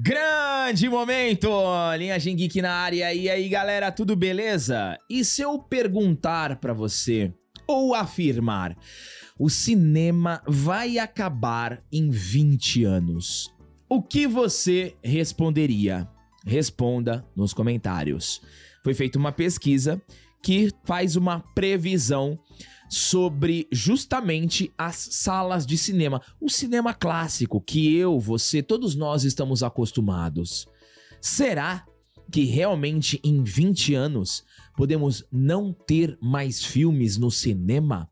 Grande momento! Linhagem Geek na área. E aí, galera, tudo beleza? E se eu perguntar pra você, ou afirmar, o cinema vai acabar em 20 anos, o que você responderia? Responda nos comentários. Foi feita uma pesquisa que faz uma previsão sobre justamente as salas de cinema. O cinema clássico que eu, você, todos nós estamos acostumados. Será que realmente em 20 anos podemos não ter mais filmes no cinema?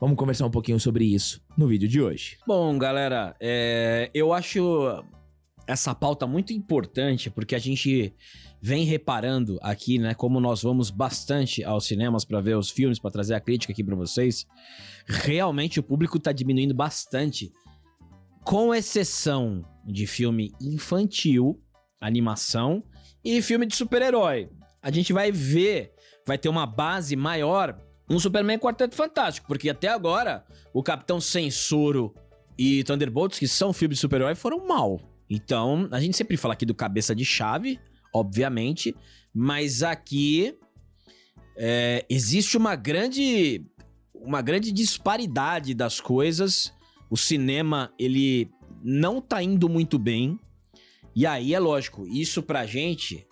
Vamos conversar um pouquinho sobre isso no vídeo de hoje. Bom, galera, eu acho essa pauta muito importante porque a gente vem reparando aqui, né, como nós vamos bastante aos cinemas para ver os filmes, para trazer a crítica aqui para vocês. Realmente o público tá diminuindo bastante, com exceção de filme infantil, animação e filme de super-herói. A gente vai ver, vai ter uma base maior, um Superman Quarteto Fantástico, porque até agora o Capitão Sem Soro e Thunderbolts, que são filmes de super-herói, foram mal. Então, a gente sempre fala aqui do Cabeça de Chave, obviamente, mas aqui existe uma grande disparidade das coisas. O cinema, ele não tá indo muito bem, e aí é lógico, isso pra gente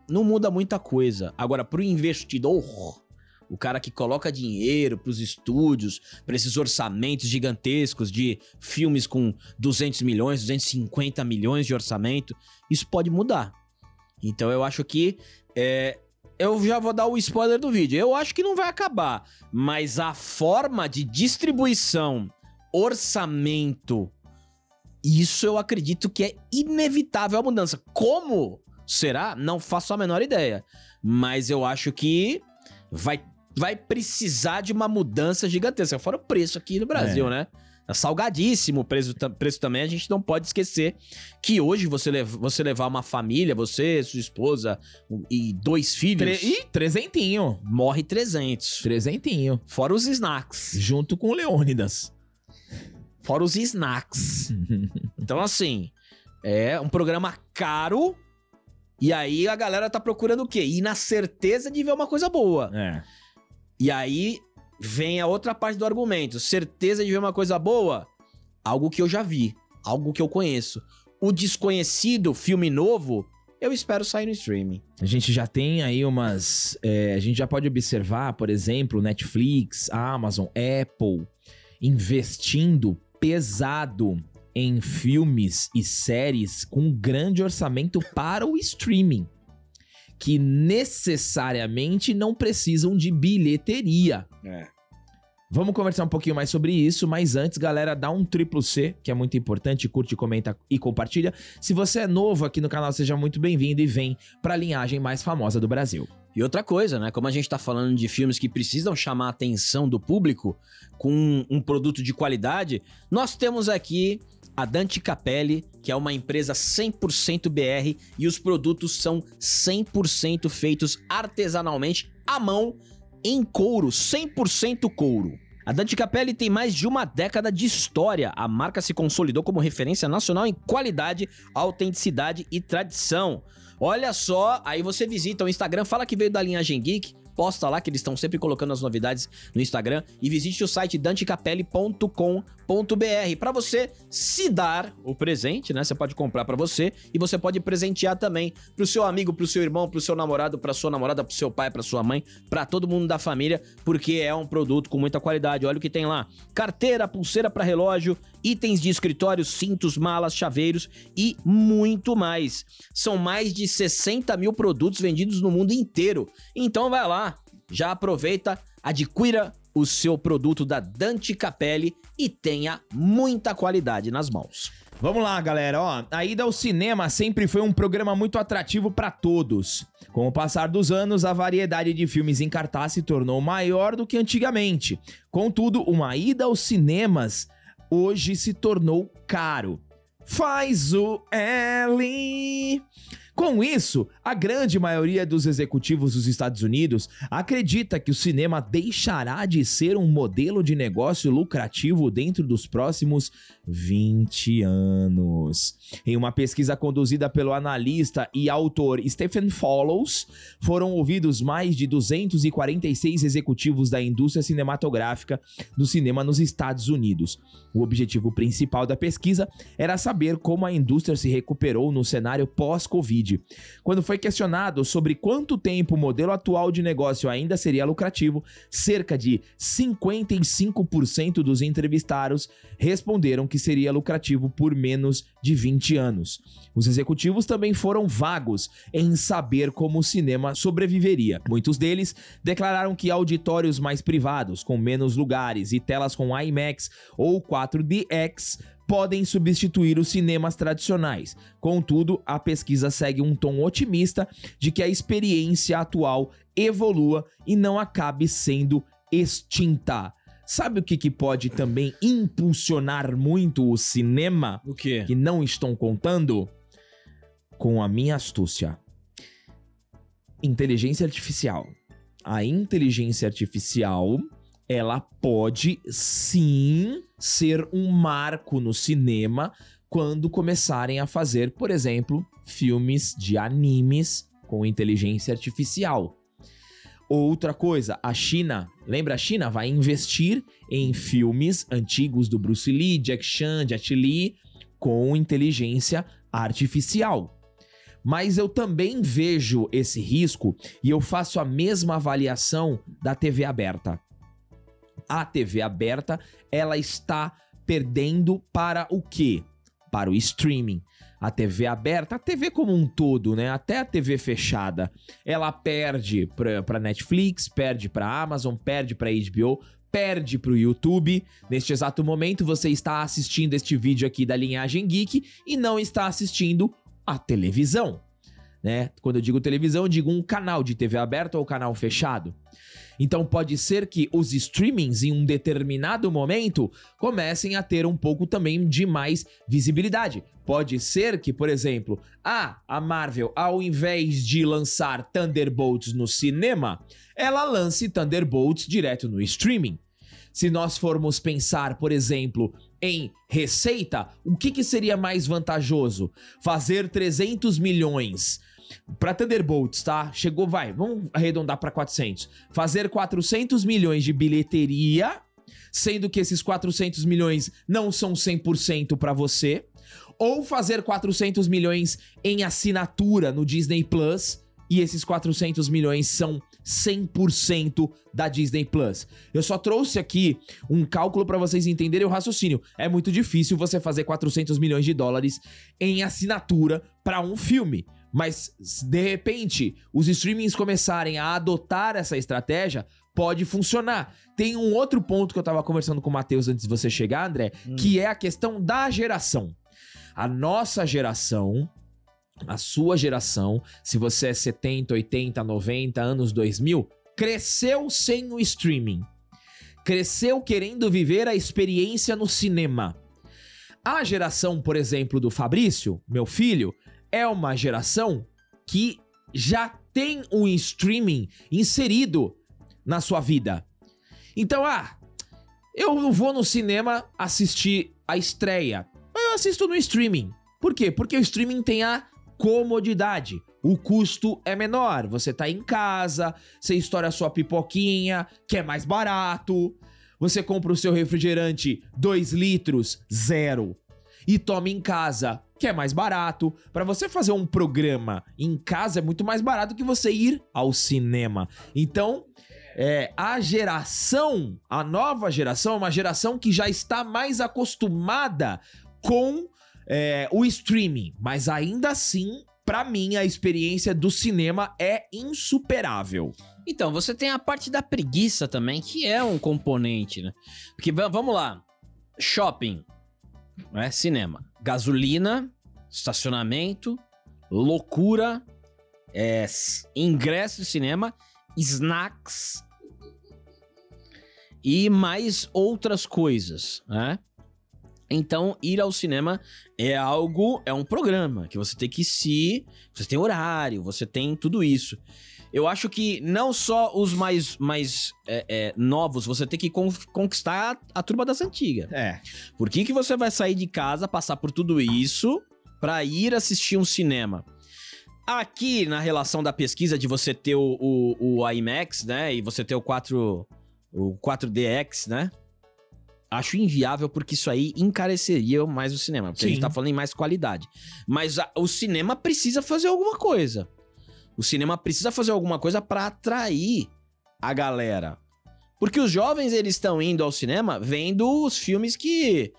não muda muita coisa. Agora, pro investidor, o cara que coloca dinheiro pros estúdios, pra esses orçamentos gigantescos de filmes com 200 milhões, 250 milhões de orçamento, isso pode mudar. Então eu acho que... eu já vou dar o spoiler do vídeo. Eu acho que não vai acabar, mas a forma de distribuição, orçamento, isso eu acredito que é inevitável a mudança. Como será? Não faço a menor ideia. Mas eu acho que vai precisar de uma mudança gigantesca. Fora o preço aqui no Brasil, né? É salgadíssimo o preço também. A gente não pode esquecer que hoje você levar uma família, você, sua esposa e 2 filhos... Trezentinho. Morre 300. Trezentinho. Fora os snacks. Junto com o Leônidas. Fora os snacks. Então, assim, é um programa caro. E aí a galera tá procurando o quê? Ir na certeza de ver uma coisa boa. E aí vem a outra parte do argumento. Certeza de ver uma coisa boa? Algo que eu já vi. Algo que eu conheço. O desconhecido, filme novo, eu espero sair no streaming. A gente já tem aí umas... a gente já pode observar, por exemplo, Netflix, Amazon, Apple, investindo pesado em filmes e séries com grande orçamento para o streaming, que necessariamente não precisam de bilheteria. Vamos conversar um pouquinho mais sobre isso, mas antes, galera, dá um C, que é muito importante, curte, comenta e compartilha. Se você é novo aqui no canal, seja muito bem-vindo e vem pra linhagem mais famosa do Brasil. E outra coisa, né? Como a gente tá falando de filmes que precisam chamar a atenção do público com um produto de qualidade, nós temos aqui a Dante Capelli, que é uma empresa 100% BR, e os produtos são 100% feitos artesanalmente, à mão, em couro, 100% couro. A Dante Capelli tem mais de uma década de história. A marca se consolidou como referência nacional em qualidade, autenticidade e tradição. Olha só, aí você visita o Instagram, fala que veio da Linhagem Geek, posta lá que eles estão sempre colocando as novidades no Instagram e visite o site dantecapelli.com.br para você se dar o presente, né? Você pode comprar para você e você pode presentear também pro seu amigo, pro seu irmão, pro seu namorado, pra sua namorada, pro seu pai, pra sua mãe, pra todo mundo da família, porque é um produto com muita qualidade. Olha o que tem lá: carteira, pulseira para relógio, itens de escritório, cintos, malas, chaveiros e muito mais. São mais de 60 mil produtos vendidos no mundo inteiro. Então vai lá, já aproveita, adquira o seu produto da Dante Capelli e tenha muita qualidade nas mãos. Vamos lá, galera, ó, a ida ao cinema sempre foi um programa muito atrativo para todos. Com o passar dos anos, a variedade de filmes em cartaz se tornou maior do que antigamente. Contudo, uma ida aos cinemas hoje se tornou caro. Faz o L. Com isso, a grande maioria dos executivos dos Estados Unidos acredita que o cinema deixará de ser um modelo de negócio lucrativo dentro dos próximos 20 anos. Em uma pesquisa conduzida pelo analista e autor Stephen Follows, foram ouvidos mais de 246 executivos da indústria cinematográfica do cinema nos Estados Unidos. O objetivo principal da pesquisa era saber como a indústria se recuperou no cenário pós-Covid. Quando foi questionado sobre quanto tempo o modelo atual de negócio ainda seria lucrativo, cerca de 55% dos entrevistados responderam que seria lucrativo por menos de 20 anos. Os executivos também foram vagos em saber como o cinema sobreviveria. Muitos deles declararam que auditórios mais privados, com menos lugares e telas com IMAX ou 4DX podem substituir os cinemas tradicionais. Contudo, a pesquisa segue um tom otimista de que a experiência atual evolua e não acabe sendo extinta. Sabe o que pode também impulsionar muito o cinema? O quê? Que não estão contando? Com a minha astúcia. Inteligência artificial. A inteligência artificial, ela pode sim ser um marco no cinema quando começarem a fazer, por exemplo, filmes de animes com inteligência artificial. Outra coisa, a China, lembra a China? Vai investir em filmes antigos do Bruce Lee, Jack Chan, Jet Li, com inteligência artificial. Mas eu também vejo esse risco e eu faço a mesma avaliação da TV aberta. A TV aberta, ela está perdendo para o quê? Para o streaming. A TV aberta, a TV como um todo, né? Até a TV fechada, ela perde para Netflix, perde para Amazon, perde para HBO, perde para o YouTube. Neste exato momento, você está assistindo este vídeo aqui da Linhagem Geek e não está assistindo a televisão, né? Quando eu digo televisão, eu digo um canal de TV aberta ou canal fechado. Então pode ser que os streamings em um determinado momento comecem a ter um pouco também de mais visibilidade. Pode ser que, por exemplo, a Marvel, ao invés de lançar Thunderbolts no cinema, ela lance Thunderbolts direto no streaming. Se nós formos pensar, por exemplo, em receita, o que seria mais vantajoso? Fazer 300 milhões para Thunderbolts, tá? Chegou, vamos arredondar para 400. Fazer 400 milhões de bilheteria, sendo que esses 400 milhões não são 100% para você. Ou fazer 400 milhões em assinatura no Disney Plus e esses 400 milhões são 100% da Disney Plus. Eu só trouxe aqui um cálculo para vocês entenderem o raciocínio. É muito difícil você fazer 400 milhões de dólares em assinatura para um filme. Mas, de repente, os streamings começarem a adotar essa estratégia, pode funcionar. Tem um outro ponto que eu tava conversando com o Matheus antes de você chegar, André, que é a questão da geração. A nossa geração, a sua geração, se você é 70, 80, 90, anos 2000, cresceu sem o streaming. Cresceu querendo viver a experiência no cinema. A geração, por exemplo, do Fabrício, meu filho, é uma geração que já tem o streaming inserido na sua vida. Então, eu não vou no cinema assistir a estreia. Eu assisto no streaming. Por quê? Porque o streaming tem a comodidade. O custo é menor. Você tá em casa, você estoura a sua pipoquinha, que é mais barato. Você compra o seu refrigerante 2 litros, 0. E toma em casa, que é mais barato. Para você fazer um programa em casa é muito mais barato que você ir ao cinema. Então, a nova geração é uma geração que já está mais acostumada com o streaming. Mas ainda assim, para mim, a experiência do cinema é insuperável. Então, você tem a parte da preguiça também, que é um componente, né? Porque, vamos lá, shopping, né? Cinema, gasolina, estacionamento, loucura, ingresso de cinema, snacks e mais outras coisas, né? Então, ir ao cinema é um programa que você tem que você tem horário, você tem tudo isso. Eu acho que não só os mais novos, você tem que conquistar a turma das antigas. Por que você vai sair de casa, passar por tudo isso, pra ir assistir um cinema? Aqui, na relação da pesquisa de você ter o IMAX, né, e você ter o 4DX, né, acho inviável porque isso aí encareceria mais o cinema. Porque a gente tá falando em mais qualidade. Mas o cinema precisa fazer alguma coisa. O cinema precisa fazer alguma coisa pra atrair a galera. Porque os jovens, eles estão indo ao cinema vendo os filmes de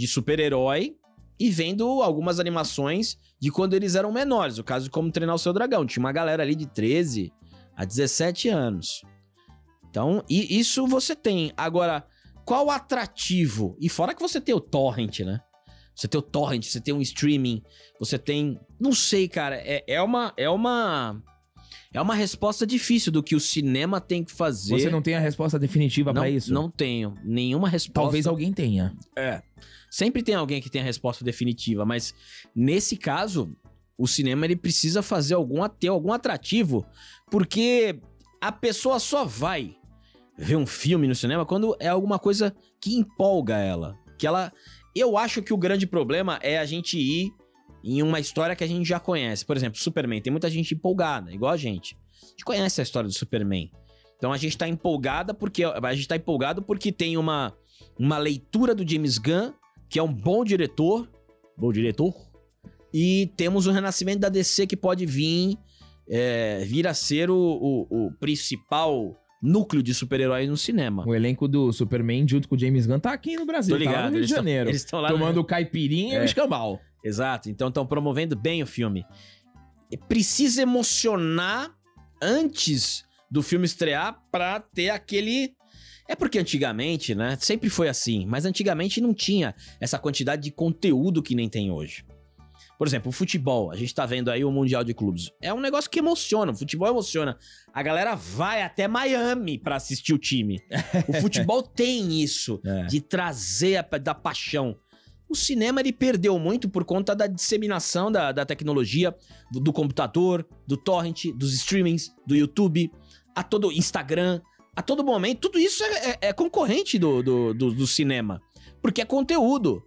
super-herói e vendo algumas animações de quando eles eram menores. O caso de Como Treinar o Seu Dragão. Tinha uma galera ali de 13 a 17 anos. Então, isso você tem. Agora, qual o atrativo? E fora que você tem o torrent, né? Você tem o torrent, você tem um streaming, você tem... Não sei, cara. É uma resposta difícil do que o cinema tem que fazer. Você não tem a resposta definitiva pra isso? Não tenho. Nenhuma resposta. Talvez alguém tenha. Sempre tem alguém que tem a resposta definitiva, mas nesse caso, o cinema ele precisa ter algum atrativo, porque a pessoa só vai ver um filme no cinema quando é alguma coisa que empolga ela. Eu acho que o grande problema é a gente ir em uma história que a gente já conhece. Por exemplo, Superman. Tem muita gente empolgada, igual a gente. A gente conhece a história do Superman. Então a gente tá empolgado porque tem uma leitura do James Gunn, que é um bom diretor. E temos o renascimento da DC que pode vir a ser o principal núcleo de super-heróis no cinema. O elenco do Superman junto com o James Gunn tá aqui no Brasil. Tô ligado, tá lá no Rio de Janeiro. Eles estão lá tomando caipirinha e o escambau. Exato, então estão promovendo bem o filme. Precisa emocionar antes do filme estrear pra ter aquele... É porque antigamente, né, sempre foi assim, mas antigamente não tinha essa quantidade de conteúdo que nem tem hoje. Por exemplo, o futebol, a gente tá vendo aí o Mundial de Clubes. É um negócio que emociona, o futebol emociona. A galera vai até Miami pra assistir o time. O futebol tem isso, de trazer da paixão. O cinema, ele perdeu muito por conta da disseminação da tecnologia, do computador, do torrent, dos streamings, do YouTube, a todo Instagram, a todo momento. Tudo isso é concorrente do cinema, porque é conteúdo.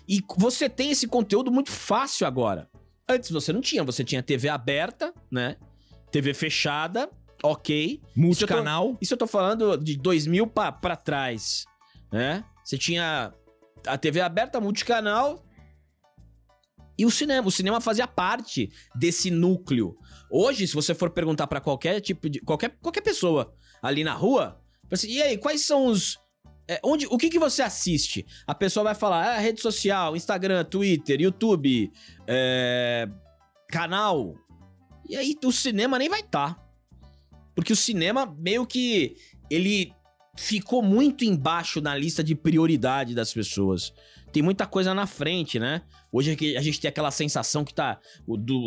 E você tem esse conteúdo muito fácil agora. Antes você não tinha, você tinha TV aberta, né? TV fechada, ok. Multicanal. Isso eu tô falando de 2000 pra trás, né? Você tinha a TV aberta, multicanal e o cinema. O cinema fazia parte desse núcleo. Hoje, se você for perguntar pra qualquer tipo de... Qualquer pessoa ali na rua, assim, e aí, quais são os... o que você assiste? A pessoa vai falar, rede social, Instagram, Twitter, YouTube, canal. E aí o cinema nem vai estar. Porque o cinema meio que ele ficou muito embaixo na lista de prioridade das pessoas. Tem muita coisa na frente, né? Hoje a gente tem aquela sensação que tá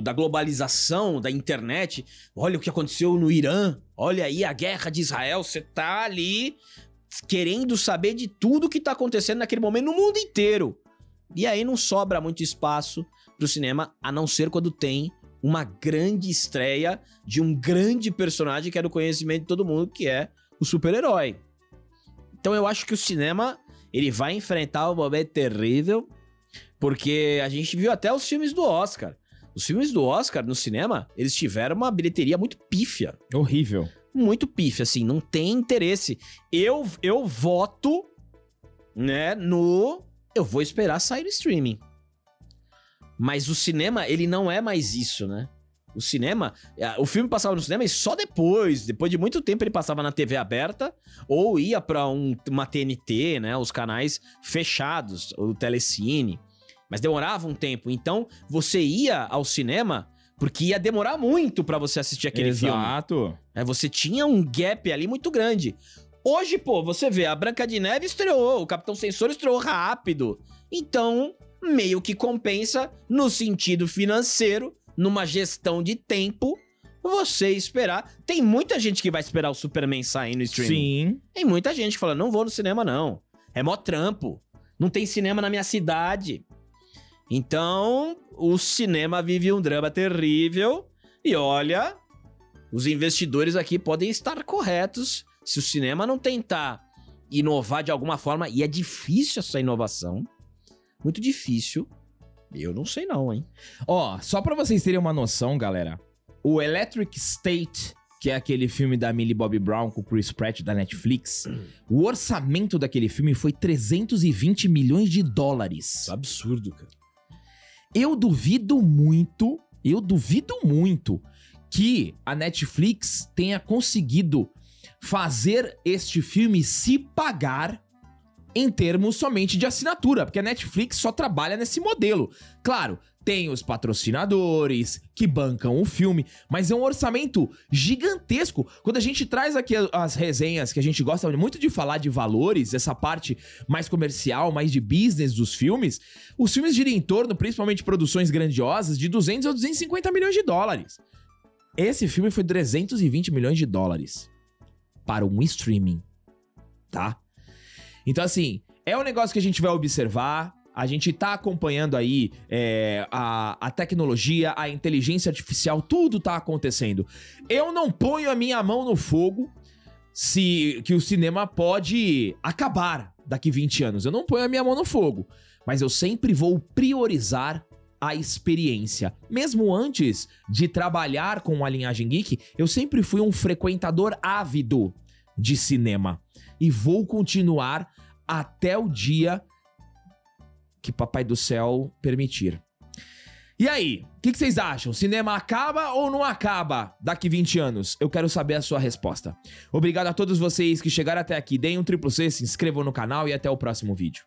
da globalização, da internet. Olha o que aconteceu no Irã. Olha aí a guerra de Israel. Você tá ali... querendo saber de tudo que tá acontecendo naquele momento no mundo inteiro. E aí não sobra muito espaço pro cinema, a não ser quando tem uma grande estreia de um grande personagem que é do conhecimento de todo mundo, que é o super-herói. Então eu acho que o cinema, ele vai enfrentar um momento terrível, porque a gente viu até os filmes do Oscar. Os filmes do Oscar no cinema, eles tiveram uma bilheteria muito pífia. Horrível. Muito pífia, assim, não tem interesse. Eu voto, né, eu vou esperar sair no streaming. Mas o cinema, ele não é mais isso, né? O cinema, o filme passava no cinema e só depois de muito tempo ele passava na TV aberta ou ia pra uma TNT, né, os canais fechados, o Telecine. Mas demorava um tempo, então você ia ao cinema... porque ia demorar muito pra você assistir aquele filme. Exato. Você tinha um gap ali muito grande. Hoje, pô, você vê, a Branca de Neve estreou, o Capitão Censor estreou rápido. Então, meio que compensa no sentido financeiro, numa gestão de tempo, você esperar. Tem muita gente que vai esperar o Superman sair no streaming. Sim. Tem muita gente que fala, não vou no cinema não. É mó trampo. Não tem cinema na minha cidade. Então, o cinema vive um drama terrível. E olha, os investidores aqui podem estar corretos se o cinema não tentar inovar de alguma forma. E é difícil essa inovação. Muito difícil. Eu não sei não, hein? Ó, só pra vocês terem uma noção, galera. O Electric State, que é aquele filme da Millie Bobby Brown com o Chris Pratt da Netflix, o orçamento daquele filme foi 320 milhões de dólares. Absurdo, cara. Eu duvido muito que a Netflix tenha conseguido fazer este filme se pagar em termos somente de assinatura, porque a Netflix só trabalha nesse modelo. Claro, tem os patrocinadores que bancam o filme, mas é um orçamento gigantesco. Quando a gente traz aqui as resenhas, que a gente gosta muito de falar de valores, essa parte mais comercial, mais de business dos filmes, os filmes giram em torno, principalmente produções grandiosas, de 200 a 250 milhões de dólares. Esse filme foi 320 milhões de dólares para um streaming, tá? Então, assim, é um negócio que a gente vai observar. A gente tá acompanhando aí a tecnologia, a inteligência artificial, tudo tá acontecendo. Eu não ponho a minha mão no fogo que o cinema pode acabar daqui 20 anos. Eu não ponho a minha mão no fogo. Mas eu sempre vou priorizar a experiência. Mesmo antes de trabalhar com a Linhagem Geek, eu sempre fui um frequentador ávido de cinema. E vou continuar até o dia que Papai do Céu permitir. E aí, o que vocês acham? O cinema acaba ou não acaba daqui 20 anos? Eu quero saber a sua resposta. Obrigado a todos vocês que chegaram até aqui. Deem um triplo C, se inscrevam no canal e até o próximo vídeo.